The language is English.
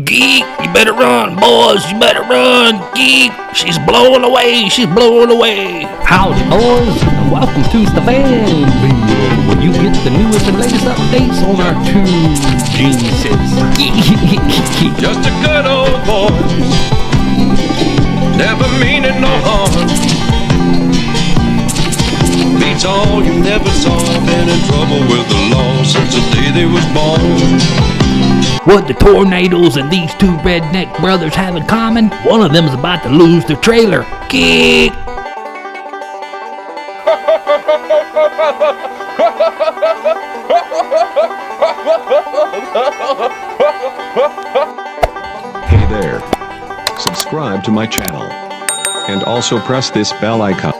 Geek, you better run, boys, you better run. Geek, she's blowing away, she's blowing away. Howdy, boys, and welcome to the van where you get the newest and latest updates on our two geniuses. Just a good old boy, never meaning no harm. Beats all you never saw, been in trouble with the law since the day they was born. What the tornadoes and these two redneck brothers have in common? One of them's about to lose their trailer. Geek! Hey there. Subscribe to my channel. And also press this bell icon.